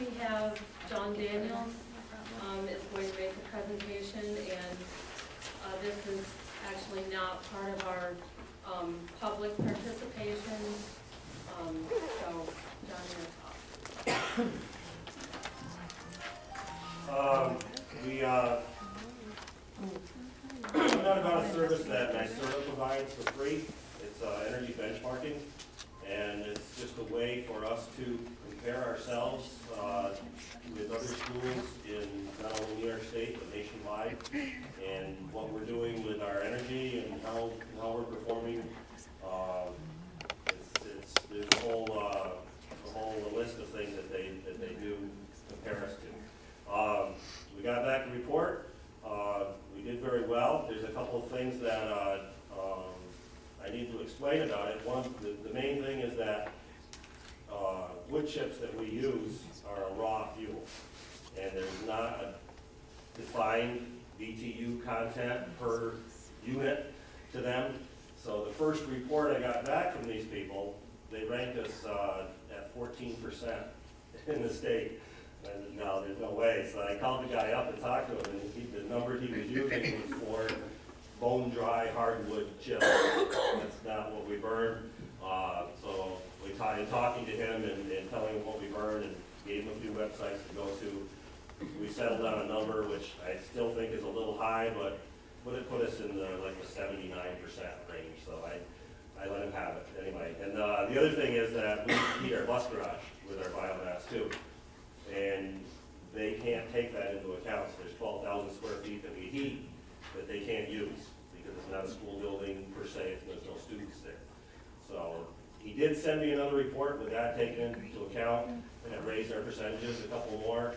we have John Daniels is going to make the presentation, and this is actually not part of our public participation. So, John, you're top. We found out about a service that NYSERDA provides for free. It's energy benchmarking, and it's just a way for us to compare ourselves with other schools in not only New York State but nationwide, and what we're doing with our energy and how we're performing. There's a whole list of things that they do compare us to. We got back a report. We did very well. There's a couple of things that I need to explain about it. One, the main thing is that wood chips that we use are a raw fuel, and there's not a defined BTU content per unit to them. So the first report I got back from these people, they ranked us at 14% in the state. I said, no, there's no way. So I called the guy up and talked to him, and the number he was using was for bone-dry hardwood chips. That's not what we burn. So we talking to him and telling him what we burn, and gave him a few websites to go to. We settled on a number which I still think is a little high, but would it put us in the 79% range? So I let him have it anyway. And the other thing is that we heat our bus garage with our biomass too. And they can't take that into account. So there's 12,000 square feet that we heat that they can't use because it's not a school building per se. There's no students there. So he did send me another report with that taken into account, and it raised our percentages a couple more.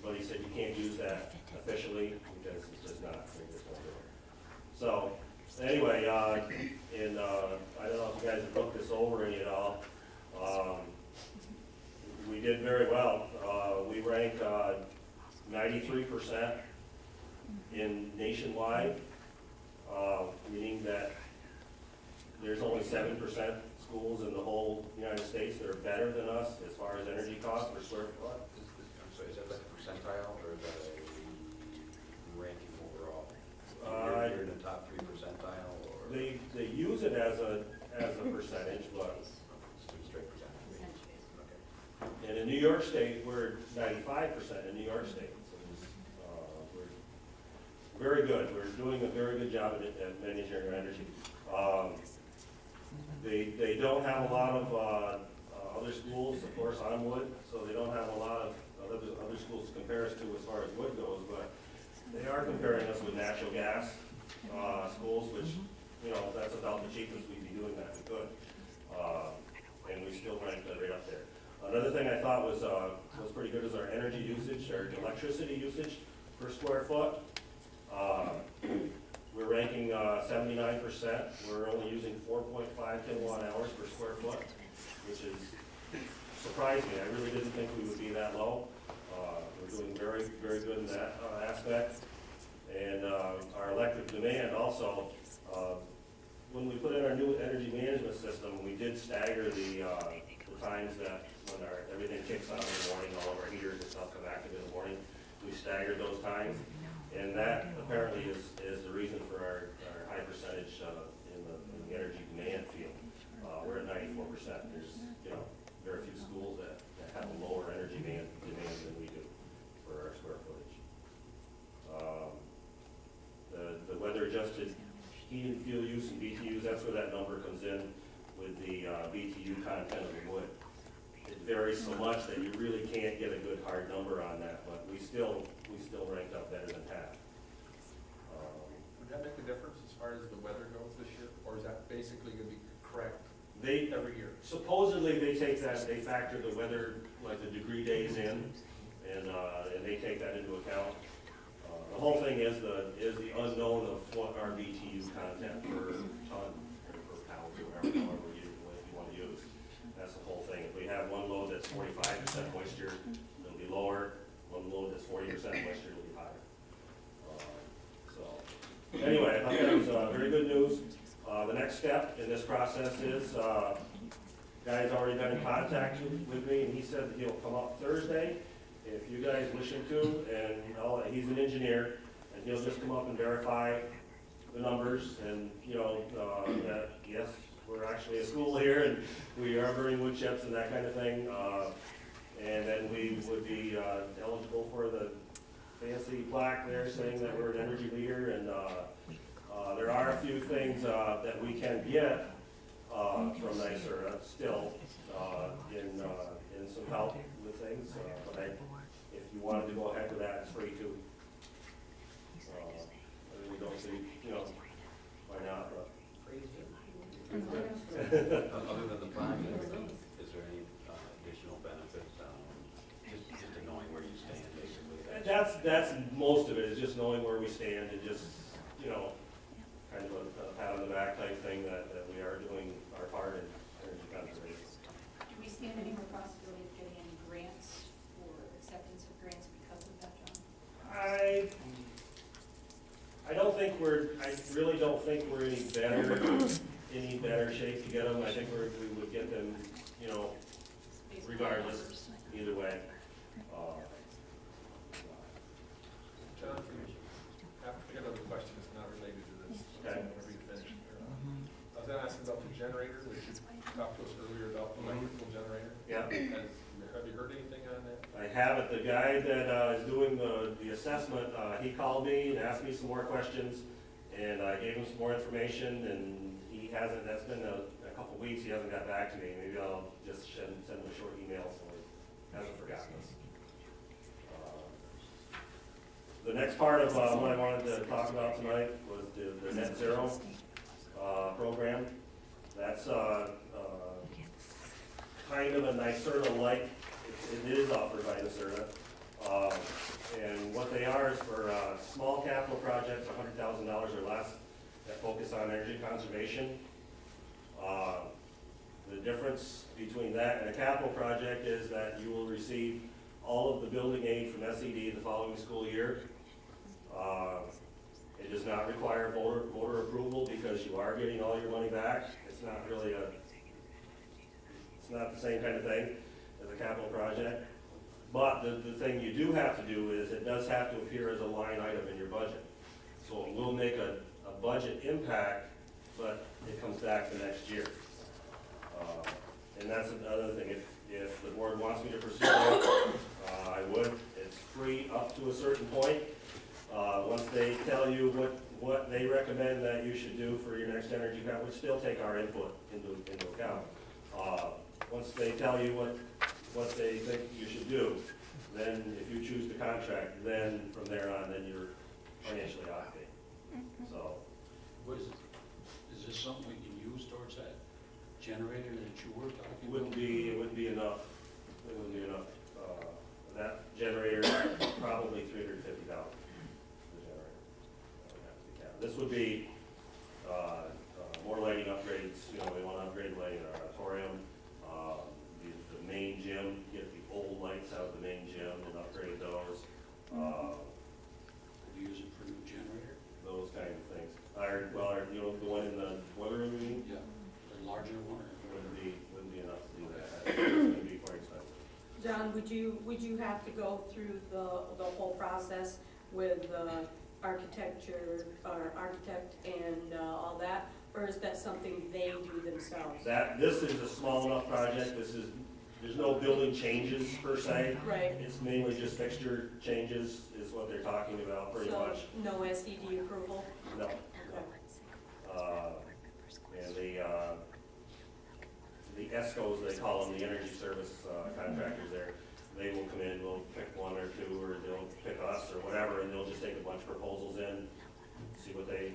But he said you can't use that officially because it's just not. So anyway, and I don't know if you guys have looked this over any at all. We did very well. We rank 93% in nationwide, meaning that there's only 7% schools in the whole United States that are better than us as far as energy costs per square foot. I'm sorry, is that like a percentile or is that a ranking overall? You're in the top 3 percentile, or They use it as a percentage, but straight percentage? Okay. and in New York State, we're 95% in New York State. So we're very good. We're doing a very good job at managing our energy. They don't have a lot of other schools, of course, on wood, so they don't have a lot of other schools to compare us to as far as wood goes, but they are comparing us with natural gas schools, which, that's about the cheapest we'd be doing that. We could. And we still ranked right up there. Another thing I thought was pretty good is our energy usage, our electricity usage per square foot. We're ranking 79%. We're only using 4.5 kilowatt hours per square foot, which is surprised me. I really didn't think we would be that low. We're doing very, very good in that aspect. And our electric demand also, when we put in our new energy management system, we did stagger the times that when everything kicks on in the morning, all of our heaters and stuff come active in the morning. We staggered those times. And that apparently is the reason for our high percentage in the energy demand field. We're at 94%. There's very few schools that have a lower energy demand than we do for our square footage. The weather adjusted heating fuel use and BTUs, that's where that number comes in with the BTU content of the wood. It varies so much that you really can't get a good hard number on that, but we still ranked up better than half. Would that make a difference as far as the weather goes this year, or is that basically going to be correct every year? Supposedly they take that, they factor the weather, like the degree days in, and they take that into account. The whole thing is the unknown of what our BTU content per ton or per pound or however you want to use. That's the whole thing. If we have one load that's 45% moisture, it'll be lower. One load that's 40% moisture, it'll be higher. Anyway, I thought that was very good news. The next step in this process is, guy's already been in contact with me, and he said that he'll come up Thursday if you guys wish him to, and he's an engineer, and he'll just come up and verify the numbers, and, you know, that, yes, we're actually a school here, and we are burning wood chips and that kind of thing, and then we would be eligible for the fancy plaque there saying that we're an energy leader, and there are a few things that we can get from NYSERDA still in some help with things, but if you wanted to go ahead with that, it's free too. I really don't see, you know, why not, but. Other than the project, is there any additional benefits, just to knowing where you stand, basically? That's most of it, is just knowing where we stand and just, you know, kind of a pat on the back type thing that we are doing our part in energy conservation. Do we stand any more possibility of getting any grants or acceptance of grants because of that, John? I don't think I really don't think we're any better shape to get them. I think we would get them, you know, Based on regardless, numbers? either way. John, for you, I got another question that's not related to this. Okay. Whenever you finish. I was gonna ask about the generator, which you talked to us earlier about the electrical generator. Yeah. Have you heard anything on that? I haven't. The guy that is doing the assessment, he called me and asked me some more questions, and I gave him some more information, and he hasn't, that's been a couple weeks, he hasn't got back to me. Maybe I'll just send him a short email so he hasn't forgotten us. The next part of what I wanted to talk about tonight was the net zero program. That's kind of a NYSERDA-like, it is offered by NYSERDA. And what they are is for small capital projects, $100,000 or less, that focus on energy conservation. The difference between that and a capital project is that you will receive all of the building aid from SED the following school year. It does not require voter approval because you are getting all your money back. It's not really it's not the same kind of thing as a capital project. But the thing you do have to do is it does have to appear as a line item in your budget. So it will make a budget impact, but it comes back the next year. And that's another thing. If the board wants me to pursue it, I would. It's free up to a certain point. Once they tell you what they recommend that you should do for your next energy account, which they'll take our input into account. Once they tell you what they think you should do, then if you choose the contract, then from there on, then you're financially obligated. So. What is it? Is this something we can use towards that generator that you were talking It about? it wouldn't be enough. It wouldn't be enough. That generator, probably $350. The generator. This would be more lighting upgrades. You know, we want to upgrade lighting in our auditorium. The main gym, get the old lights out of the main gym and upgrade those. Could you use it for a new generator? Those kind of things. You know, the one in the boiler room, you mean? Yeah, a larger one or? Wouldn't be enough to do that. It's going to be quite expensive. John, would you have to go through the whole process with architect and all that, or is that something they do themselves? This is a small enough project. There's no building changes per se. Right. It's mainly just fixture changes is what they're talking about pretty much. So no SED approval? No. Okay. And the ESCOs, they call them, the energy service contractors there, they will come in, we'll pick one or two, or they'll pick us or whatever, and they'll just take a bunch of proposals in, see what they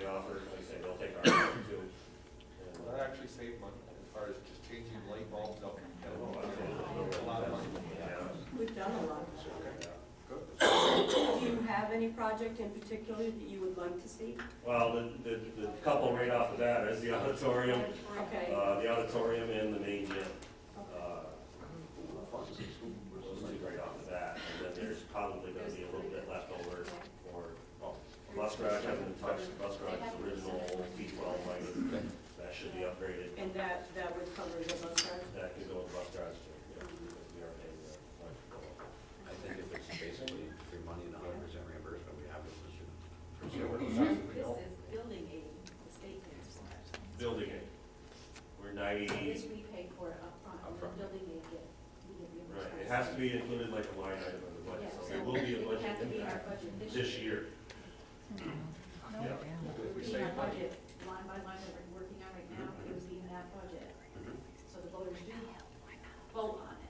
offer. Like I say, they'll take our offer too. And, Will that actually save money as far as just changing light bulbs up? a lot of money. Yeah. We've done a lot. Good. Do you have any project in particular that you would like to see? Well, the couple right off the bat is the auditorium, Okay. the auditorium and the main gym. Those two right off the bat, and then there's probably gonna be a little bit left over for, bus garage, hasn't been touched, the bus garage's original old P12 lighting, that should be upgraded. And that would cover the bus card? That could go with the bus garage too, yeah, because we are paying the electrical. I basically free money and 100% reimbursement. We have it listed for several. This is building aid, the state pays for it. Building it. We're This we pay for it upfront, and Upfront. the building aid we get reimbursed. Right, it has to be included like a line item in the budget, so there will be a It would budget have to be in our impact budget this year. No, Yeah. it would be in our budget, line by line that we're working on right now, it would be in that budget. So the voters do vote on it.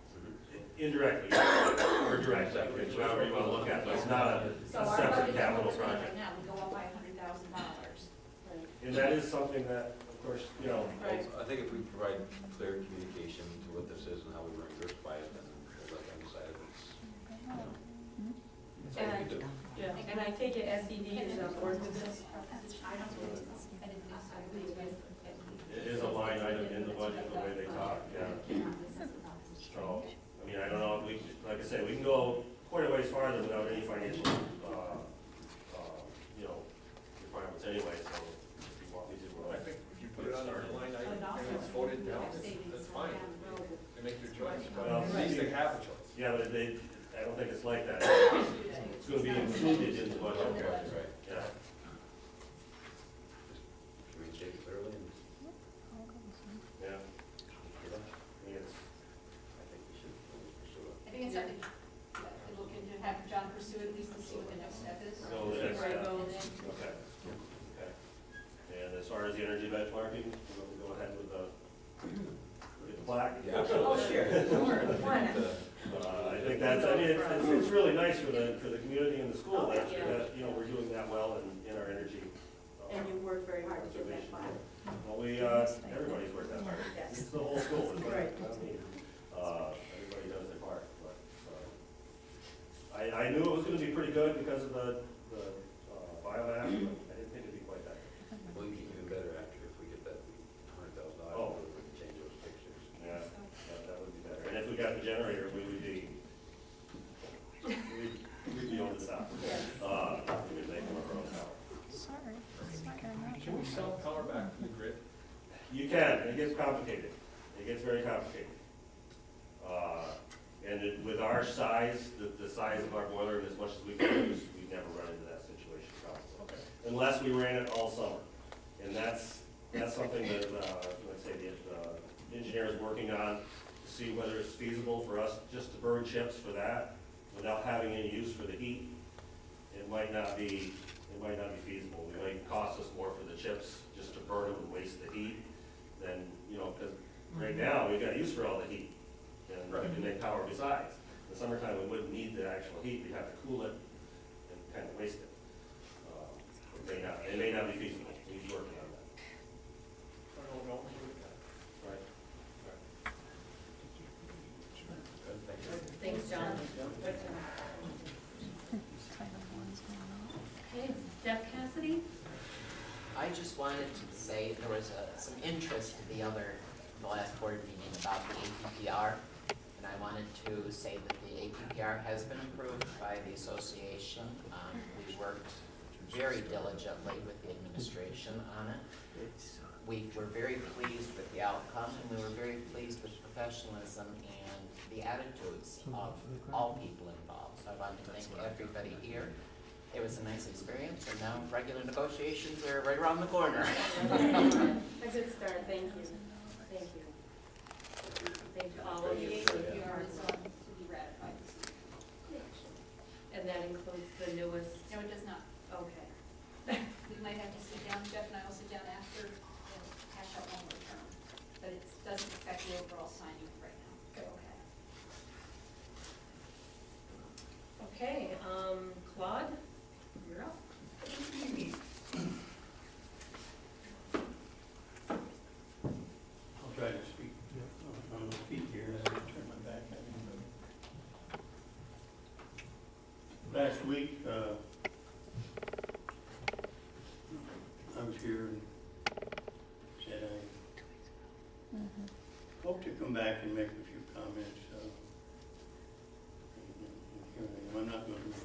Indirectly, or directly, which however you want to look at, it, but it's not a So our separate budget capital that we're doing project. right now, we go up by $100,000. And that is something that, of course, you know, Right. I think if we provide clear communication to what this is and how we reimburse by it, then we'll let them decide if it's, you know, it's all we can do. Yeah, and I take it SED is on board with this? I don't believe so. I didn't think so. I believe it is a line item in the budget, the way they talk, yeah. So, I mean, I don't know, if we, like I say, we can go quite a ways farther without any financial, you know, requirements anyway, so if you want me to. I think if you put it on our line item and it's voted down, that's fine. They make their choice, but Well, at least they have a choice. Yeah, but I don't think it's like that. It's gonna be included in the budget. Right. Yeah. Just communicate clearly and, Yeah, you know, I mean, it's, I think we should pursue it. I think it's something that we look into, have John pursue it, at least to see what the next step is. No, the next Right, step. goes. okay, okay. And as far as the energy benchmarking, we'll go ahead with the plaque. Yeah, absolutely. Oh, sure. Why not? I think that's, I mean, it's really nice for the community and the school Oh, that, yeah. you know, we're doing that well in our energy. And you worked very hard to get that file. Well, everybody's worked that hard. Yes. It's the whole school, it's Right. not me. Everybody does their part, but, I knew it was gonna be pretty good because of the biomass, but I didn't think it'd be quite that good. Well, you get even better after if we get that $100,000, Oh. we can change those fixtures. Yeah, that would be better. And if we got the generator, we would be, we'd be over the top. Yes. We'd make them our own power. Can we sell power back to the grid? You can, it gets complicated. It gets very complicated. With our size, the size of our boiler and as much as we can use, we've never run into that situation probably. Okay. Unless we ran it all summer. And that's something that, let's say, the engineer is working on to see whether it's feasible for us just to burn chips for that without having any use for the heat. It might not be feasible. It might cost us more for the chips just to burn them and waste the heat than, you know, because right now, we've got use for all the heat. And we can make power besides. In the summertime, we wouldn't need the actual heat. We'd have to cool it and kind of waste it. It may not be feasible. He's working on that. I don't know. Right. Good, thank you. Thanks, John. Okay, Jeff Cassidy? I just wanted to say there was some interest in the last board meeting about the APPR. And I wanted to say that the APPR has been approved by the association. We worked very diligently with the administration on it. We were very pleased with the outcome, and we were very pleased with the professionalism and the attitudes of all people involved. So I wanted to thank everybody here. It was a nice experience, and now regular negotiations are right around the corner. A good start, thank you. Thank you. Thank you all of The you. APR is to be ratified this evening. And that includes the newest, No, it does not. okay. We might have to sit down, Jeff and I will sit down after and hash out one more term. But it doesn't affect the overall signing right now. Okay, Claude, you're up. I'll try to speak on my feet here, and I'll turn my back. Last week, I was here and said I hope to come back and make a few comments. Here I am. I'm not going to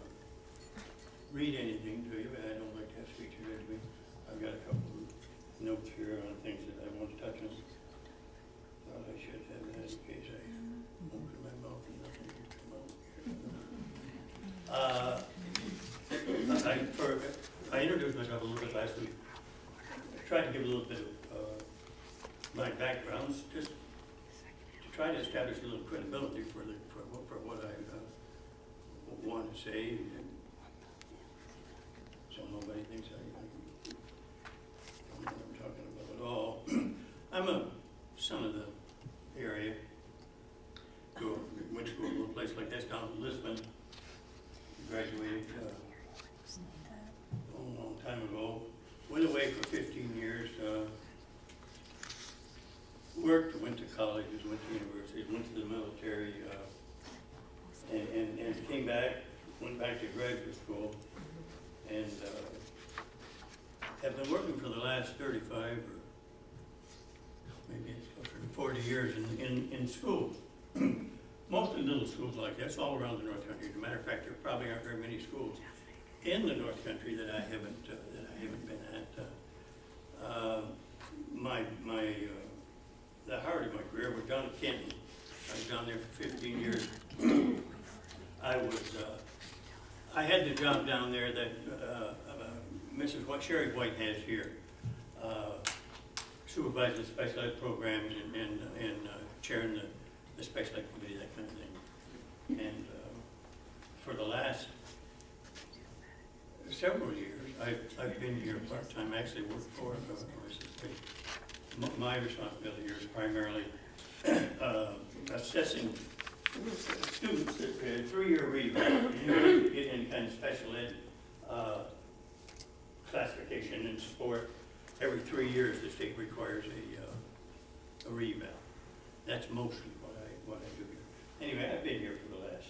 read anything to you, but I don't like to have speeches read to me. I've got a couple of notes here on things that I want to touch on. Thought I should have that in case I open my mouth and nothing would come out here. my background's just to try to establish a little credibility for what I want to say, and so nobody thinks I don't know what I'm talking about at all. I'm a son of the area. Went to school in a place like this down in Lisbon. Graduated a long time ago. Went away for 15 years. Worked, went to colleges, went to universities, went to the military, and came back, went back to graduate school, and have been working for the last 35 or maybe it's closer to 40 years in schools. Mostly little schools like this, all around the North Country. As a matter of fact, there probably aren't very many schools in the North Country that I haven't been at. The heart of my career was down at Kenton. I was down there for 15 years. I had the job down there that Sherry White has here, supervising the special ed programs and chairing the special ed committee, that kind of thing. And for the last several years, I've been here part-time. I actually work for my responsibility here is primarily assessing students that had a 3-year review in any kind of special ed classification and support. Every 3 years, the state requires a reval. That's mostly what I do here. Anyway, I've been here for the last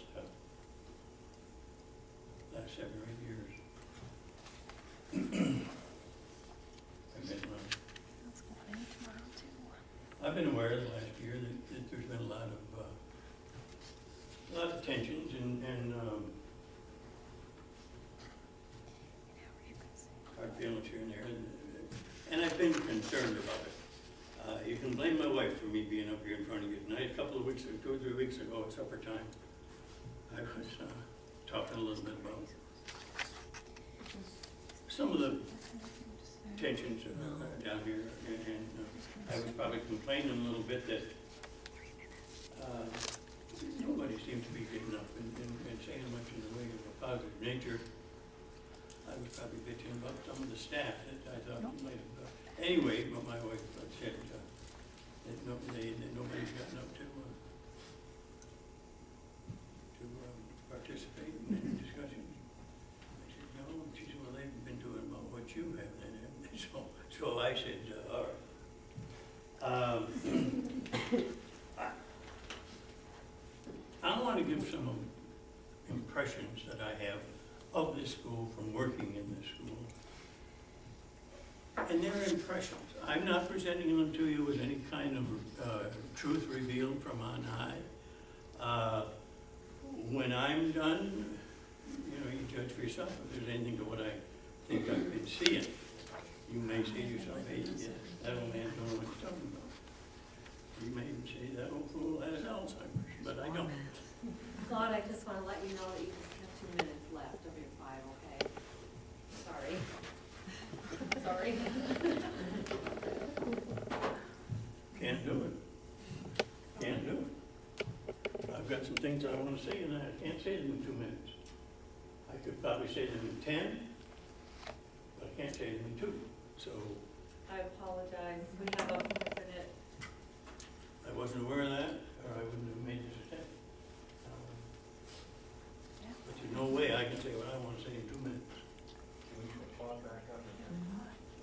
7 or 8 years. I've been aware the last year that there's been a lot of tensions and hard feelings here and there, and I've been concerned about it. You can blame my wife for me being up here in front of you tonight. A couple of weeks ago, 2 or 3 weeks ago at supper time, I was talking a little bit about some of the tensions down here, and I was probably complaining a little bit that nobody seems to be getting up and saying much in the way of a positive nature. I was probably bitching about some of the staff that I thought might have. Anyway, but my wife said that nobody's gotten up to participate in any discussions. I said, no. She said, well, they've been doing about what you have then, haven't they? So I said, all right. I want to give some impressions that I have of this school from working in this school. And they're impressions. I'm not presenting them to you as any kind of truth revealed from on high. When I'm done, you judge for yourself if there's anything to what I think I've been seeing. You may say to yourself, hey, yeah, that old man don't know what he's talking about. You may even say that old fool has Alzheimer's, but I don't. Claude, I just want to let you know that you just have 2 minutes left of your 5, okay? Sorry. Can't do it. Can't do it. I've got some things I want to say, and I can't say them in 2 minutes. I could probably say them in 10, but I can't say them in 2. So I apologize. We have a minute. I wasn't aware of that, or I wouldn't have made this attempt. But there's no way I can say what I want to say in 2 minutes. Can we put Claude back on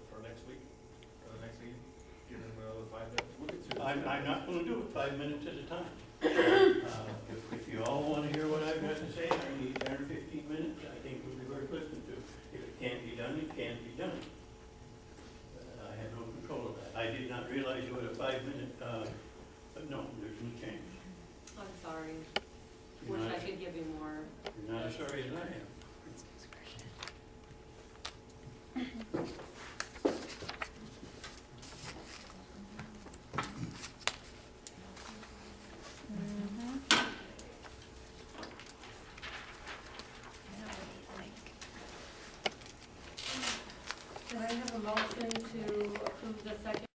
for next week, or the next meeting? Give him another 5 minutes? We'll get through this. I'm not going to do it 5 minutes at a time. If you all want to hear what I've got to say, I need 10 or 15 minutes, I think it would be worth listening to. If it can't be done, it can't be done. I have no control of that. I did not realize you had a 5-minute, but no, there's no change. I'm sorry. You're Wish not- I could give you more. You're not as sorry as I am. Can I have a motion to approve the second